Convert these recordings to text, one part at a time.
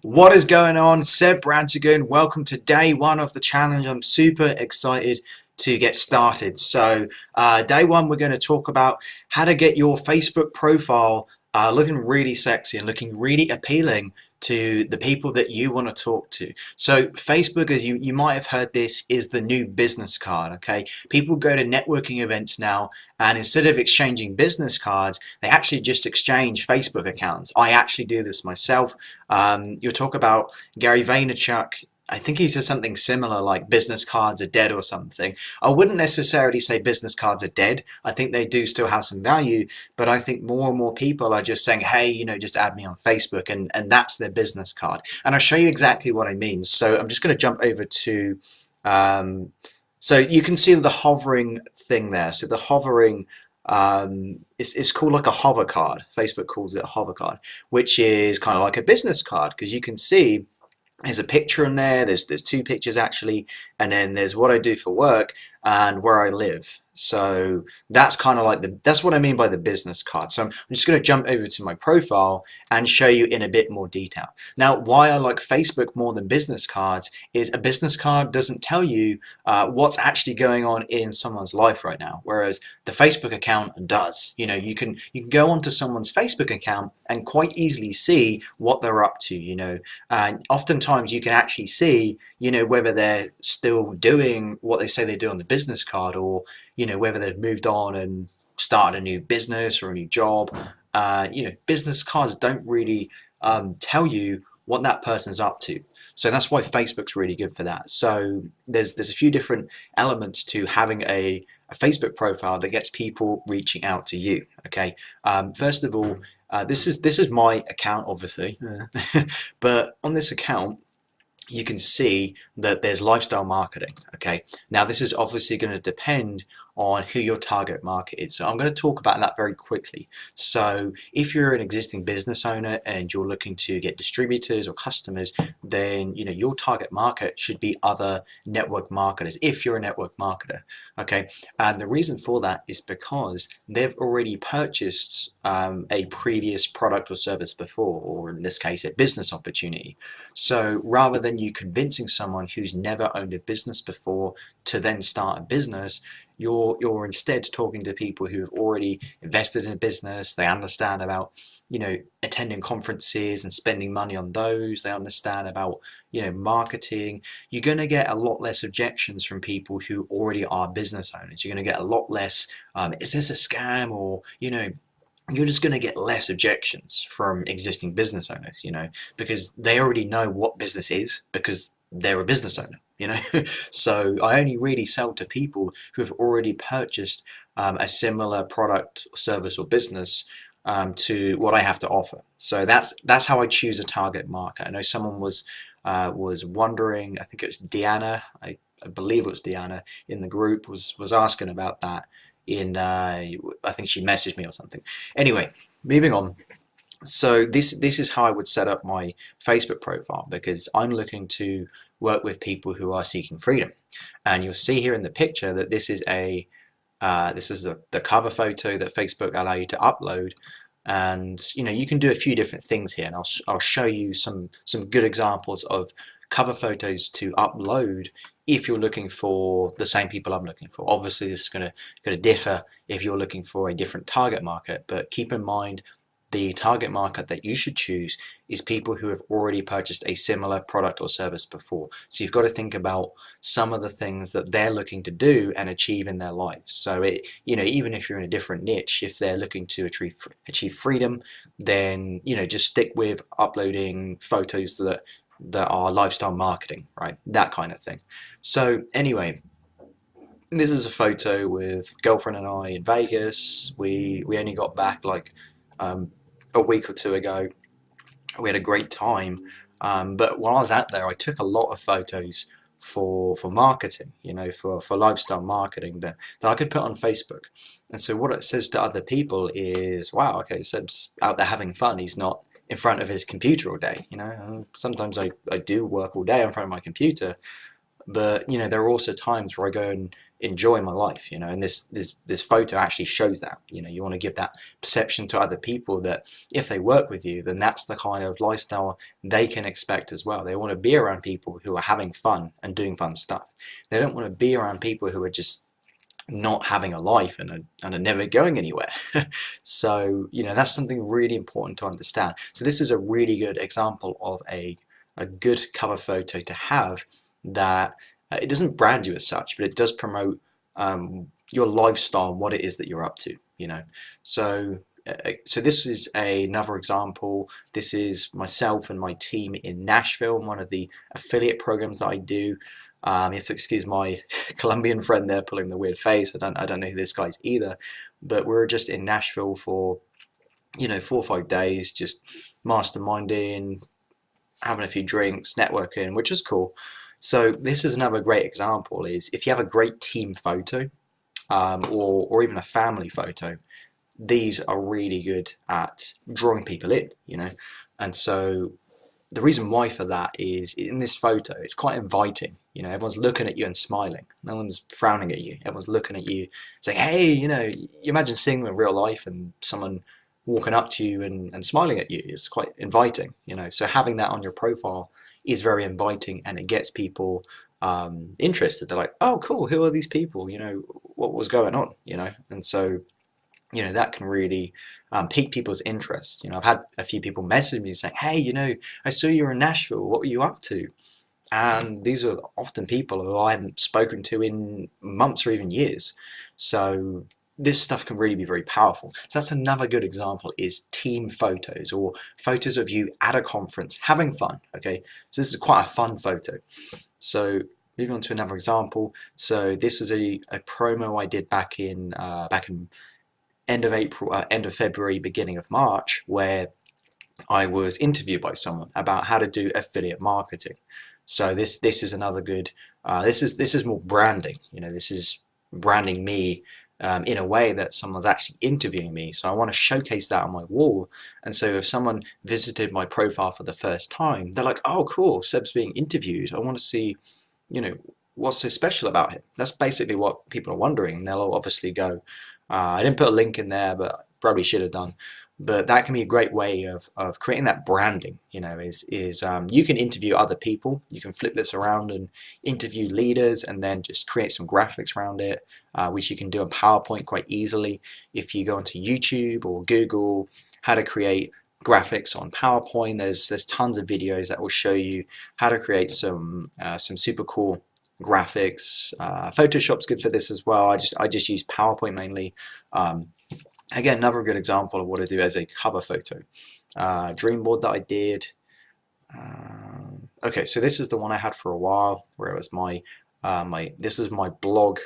What is going on? Seb Brantigan. Welcome to day one of the challenge. I'm super excited to get started. So, day one, we're going to talk about how to get your Facebook profile looking really sexy and looking really appealing to the people that you want to talk to. So, Facebook, as you might have heard, this is the new business card. Okay, people go to networking events now, and instead of exchanging business cards, they actually just exchange Facebook accounts. I actually do this myself. You'll talk about Gary Vaynerchuk. I think he says something similar like business cards are dead or something. I wouldn't necessarily say business cards are dead. I think they do still have some value, but I think more and more people are just saying, hey, just add me on Facebook, and that's their business card. And I'll show you exactly what I mean. So I'm just going to jump over to, so you can see the hovering thing there. So the hovering, it's called like a hover card. Facebook calls it a hover card, which is kind of like a business card because you can see there's a picture in there. There's two pictures actually, and then there's what I do for work and where I live. So that's kind of like that's what I mean by the business card. So I'm just going to jump over to my profile and show you in a bit more detail. Now, why I like Facebook more than business cards is a business card doesn't tell you what's actually going on in someone's life right now, whereas the Facebook account does. You can go onto someone's Facebook account and quite easily see what they're up to. And oftentimes you can actually see whether they're still doing what they say they do on the business card, or whether they've moved on and started a new business or a new job. Business cards don't really tell you what that person's up to. So that's why Facebook's really good for that. So there's a few different elements to having a Facebook profile that gets people reaching out to you. Okay, first of all, this is my account, obviously, but on this account, you can see that there's lifestyle marketing. Okay, now this is obviously going to depend on who your target market is. So I'm going to talk about that very quickly. So if you're an existing business owner and you're looking to get distributors or customers, then your target market should be other network marketers if you're a network marketer. Okay, and the reason for that is because they've already purchased a previous product or service before, or in this case a business opportunity. So rather than you convincing someone who's never owned a business before to then start a business, you're instead talking to people who have already invested in a business. They understand about attending conferences and spending money on those. They understand about marketing. You're going to get a lot less objections from people who already are business owners. You're going to get a lot less is this a scam, or you're just going to get less objections from existing business owners, because they already know what business is because they're a business owner. So I only really sell to people who have already purchased a similar product, service, or business to what I have to offer. So that's how I choose a target market. I know someone was wondering. I think it was Deanna. I believe it was Deanna in the group was asking about that. I think she messaged me or something. Anyway, moving on. So this is how I would set up my Facebook profile, because I'm looking to work with people who are seeking freedom. And you'll see here in the picture that this is the cover photo that Facebook allow you to upload. And you can do a few different things here, and I'll show you some good examples of cover photos to upload if you're looking for the same people I'm looking for. Obviously this is going to differ if you're looking for a different target market, but keep in mind the target market that you should choose is people who have already purchased a similar product or service before. So you've got to think about some of the things that they're looking to do and achieve in their lives. So even if you're in a different niche, if they're looking to achieve freedom, then just stick with uploading photos that are lifestyle marketing, right? That kind of thing. So anyway, this is a photo with girlfriend and I in Vegas. We only got back like a week or two ago. We had a great time, but while I was out there, I took a lot of photos for marketing, for lifestyle marketing that I could put on Facebook. And so what it says to other people is, wow, okay, Seb's out there having fun. He's not in front of his computer all day. Sometimes I do work all day in front of my computer, But you know, there are also times where I go and enjoy my life, you know, and this photo actually shows that. You know, you want to give that perception to other people that if they work with you, then that's the kind of lifestyle they can expect as well. They want to be around people who are having fun and doing fun stuff. They don't want to be around people who are just not having a life and are never going anywhere. So, you know, that's something really important to understand. So this is a really good example of a good cover photo to have that it doesn't brand you as such, but it does promote your lifestyle and what it is that you're up to, you know. So this is another example. This is myself and my team in Nashville, one of the affiliate programs that I do. You have to excuse my Colombian friend there pulling the weird face. I don't know who this guy is either, but we're just in Nashville for, you know, 4 or 5 days, just masterminding, having a few drinks, networking, which is cool. So this is another great example. Is if you have a great team photo, or even a family photo, these are really good at drawing people in, you know. And so the reason why for that is in this photo, it's quite inviting. You know, everyone's looking at you and smiling. No one's frowning at you. Everyone's looking at you saying, hey, you know, you imagine seeing them in real life and someone walking up to you and smiling at you is quite inviting, you know. So having that on your profile is very inviting, and it gets people interested. They're like, oh, cool, who are these people? You know, what was going on, you know? And so, you know, that can really pique people's interest. You know, I've had a few people message me saying, hey, you know, I saw you were in Nashville, what were you up to? And these are often people who I haven't spoken to in months or even years. So this stuff can really be very powerful. So that's another good example, is team photos or photos of you at a conference having fun. Okay, so this is quite a fun photo. So moving on to another example. So this was a promo I did back in end of April, end of February, beginning of March, where I was interviewed by someone about how to do affiliate marketing. So this is another good. This is more branding. You know, this is branding me in a way that someone's actually interviewing me. So I want to showcase that on my wall. And so if someone visited my profile for the first time, they're like, "Oh, cool, Seb's being interviewed. I want to see, you know, what's so special about him." That's basically what people are wondering. And they'll obviously go, I didn't put a link in there, but probably should have done. But that can be a great way of creating that branding. You know, is you can interview other people. You can flip this around and interview leaders, and then just create some graphics around it, which you can do in PowerPoint quite easily. If you go onto YouTube or Google how to create graphics on PowerPoint, there's tons of videos that will show you how to create some super cool graphics. Photoshop's good for this as well. I just use PowerPoint mainly. Again, another good example of what I do as a cover photo. Dream board that I did. Okay, so this is the one I had for a while, where it was this was my blog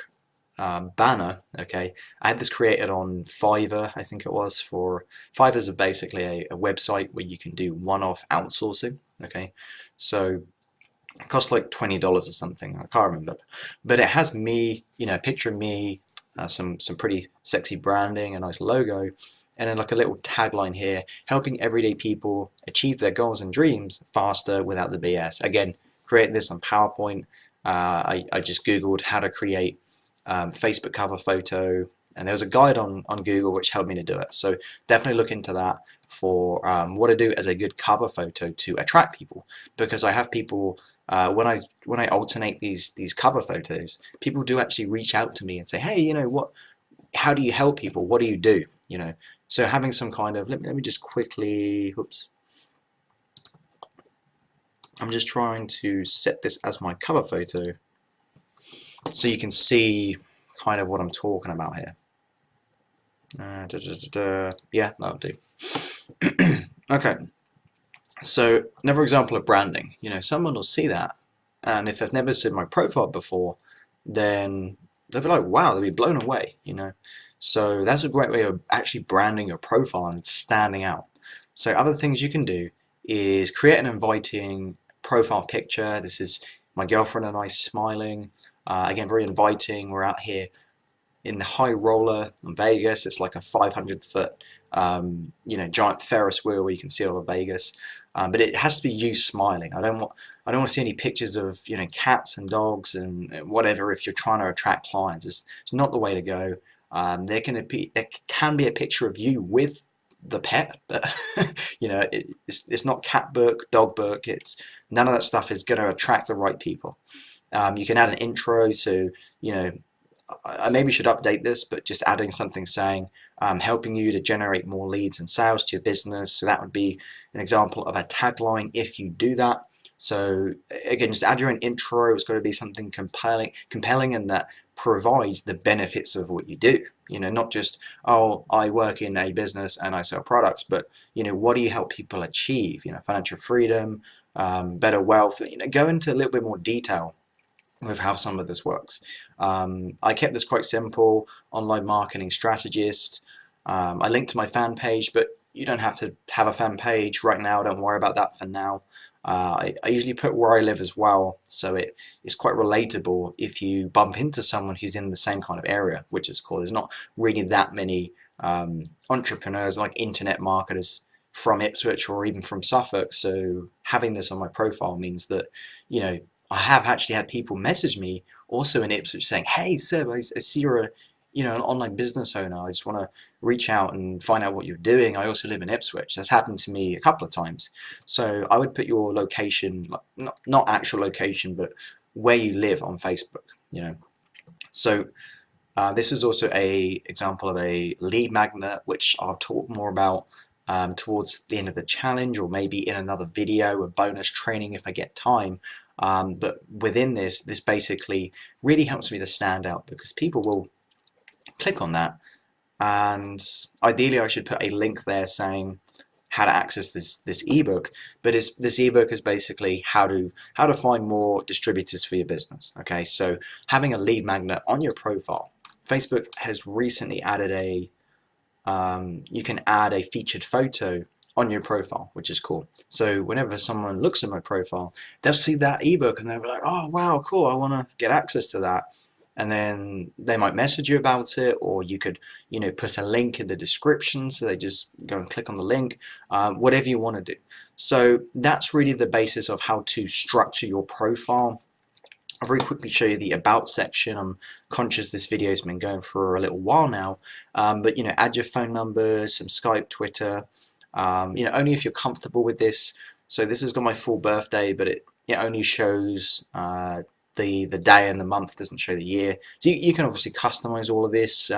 banner. Okay, I had this created on Fiverr, I think it was. Fiverr is basically a website where you can do one-off outsourcing. Okay, so it costs like $20 or something, I can't remember, but it has me, you know, a picture of me, some pretty sexy branding, a nice logo, and then like a little tagline here: helping everyday people achieve their goals and dreams faster without the BS. Again, create this on PowerPoint. I just googled how to create Facebook cover photo, and there was a guide on Google which helped me to do it. So definitely look into that for what to do as a good cover photo to attract people, because I have people when I alternate these cover photos, people do actually reach out to me and say, hey, you know, how do you help people, what do you do, you know? So having some kind of, let me just quickly, oops, I'm just trying to set this as my cover photo so you can see kind of what I'm talking about here. Yeah, that'll do. Okay, so another example of branding. You know, someone will see that, and if they've never seen my profile before, then they'll be like, wow, they'll be blown away, you know. So that's a great way of actually branding your profile and standing out. So other things you can do is create an inviting profile picture. This is my girlfriend and I smiling. Again, very inviting. We're out here in the High Roller in Vegas. It's like a 500-foot, you know, giant Ferris wheel where you can see all of Vegas. but it has to be you smiling. I don't want to see any pictures of, you know, cats and dogs and whatever if you're trying to attract clients. It's not the way to go. There can be a picture of you with the pet, but you know, it's not cat book, dog book. It's none of that stuff is going to attract the right people. You can add an intro, so you know, I maybe should update this, but just adding something saying helping you to generate more leads and sales to your business. So that would be an example of a tagline if you do that. So again, just add your own intro. It's got to be something compelling, and that provides the benefits of what you do. You know, not just, oh, I work in a business and I sell products, but you know, what do you help people achieve? You know, financial freedom, better wealth. You know, go into a little bit more detail with how some of this works. I kept this quite simple. Online marketing strategist. I linked to my fan page, but you don't have to have a fan page right now. Don't worry about that for now. I usually put where I live as well, so it's quite relatable if you bump into someone who's in the same kind of area, which is cool. There's not really that many entrepreneurs, like internet marketers, from Ipswich or even from Suffolk, so having this on my profile means that, you know, I have actually had people message me also in Ipswich saying, hey Seb, I see you're an online business owner. I just want to reach out and find out what you're doing. I also live in Ipswich. That's happened to me a couple of times. So I would put your location, not actual location, but where you live on Facebook, you know. So this is also a example of a lead magnet, which I'll talk more about towards the end of the challenge, or maybe in another video, a bonus training if I get time. But within this basically really helps me to stand out, because people will click on that, and ideally I should put a link there saying how to access this ebook. But this ebook is basically how to find more distributors for your business. Okay, so having a lead magnet on your profile. Facebook has recently added you can add a featured photo on your profile, which is cool. So whenever someone looks at my profile, they'll see that ebook and they'll be like, oh wow, cool, I want to get access to that. And then they might message you about it, or you could, you know, put a link in the description, so they just go and click on the link, whatever you want to do. So that's really the basis of how to structure your profile. I'll very quickly show you the about section. I'm conscious this video has been going for a little while now, but you know, add your phone number, some Skype, Twitter, you know, only if you're comfortable with this. So this has got my full birthday, but it only shows the day and the month, doesn't show the year. So you can obviously customize all of this.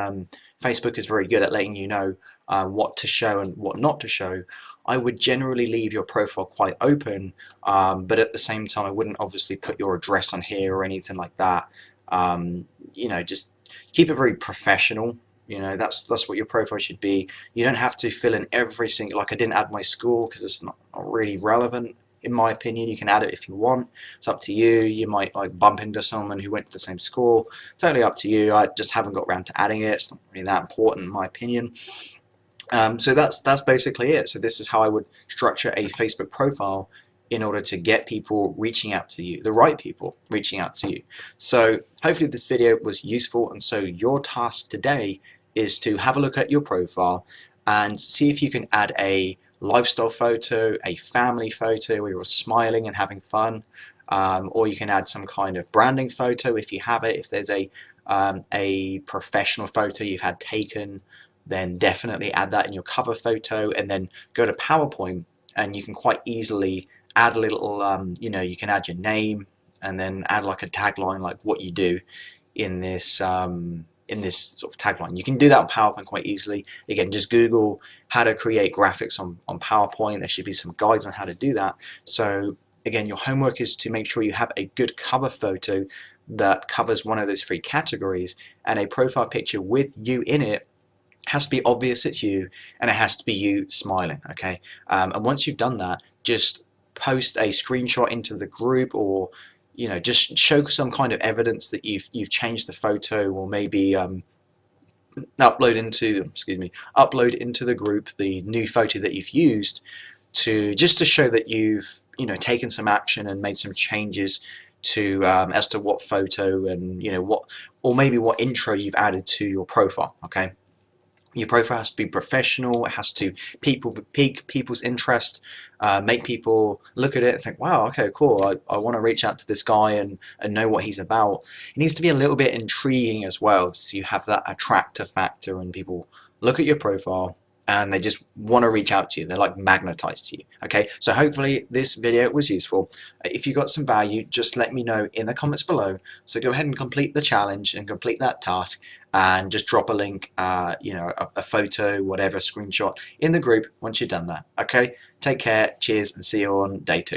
Facebook is very good at letting you know what to show and what not to show. I would generally leave your profile quite open, but at the same time I wouldn't obviously put your address on here or anything like that. You know, just keep it very professional. You know, that's what your profile should be. You don't have to fill in every single, like I didn't add my school because it's not really relevant. In my opinion, you can add it if you want. It's up to you. You might like bump into someone who went to the same school. Totally up to you. I just haven't got around to adding it. It's not really that important in my opinion. So that's basically it. So this is how I would structure a Facebook profile in order to get people reaching out to you, the right people reaching out to you. So hopefully this video was useful, and so your task today is to have a look at your profile and see if you can add a lifestyle photo, a family photo where you're smiling and having fun, or you can add some kind of branding photo if you have it. If there's a professional photo you've had taken, then definitely add that in your cover photo, and then go to PowerPoint and you can quite easily add a little, you know, you can add your name and then add like a tagline, like what you do in this sort of tagline. You can do that on PowerPoint quite easily. Again, just Google how to create graphics on PowerPoint. There should be some guides on how to do that. So again, your homework is to make sure you have a good cover photo that covers one of those three categories, and a profile picture with you in it has to be obvious it's you, and it has to be you smiling. Okay, and once you've done that, just post a screenshot into the group, or you know, just show some kind of evidence that you've changed the photo, or maybe upload into the group the new photo that you've used, just to show that you've, you know, taken some action and made some changes to as to what photo and, you know, what, or maybe what intro you've added to your profile. Okay. Your profile has to be professional. It has to pique people's interest, make people look at it and think, wow, okay, cool. I want to reach out to this guy and know what he's about. It needs to be a little bit intriguing as well, so you have that attractor factor and people look at your profile and they just want to reach out to you. They're like magnetized to you. Okay, so hopefully this video was useful. If you got some value, just let me know in the comments below. So go ahead and complete the challenge and complete that task, and just drop a link, a photo, whatever, screenshot in the group once you've done that. Okay, take care, cheers, and see you on day 2.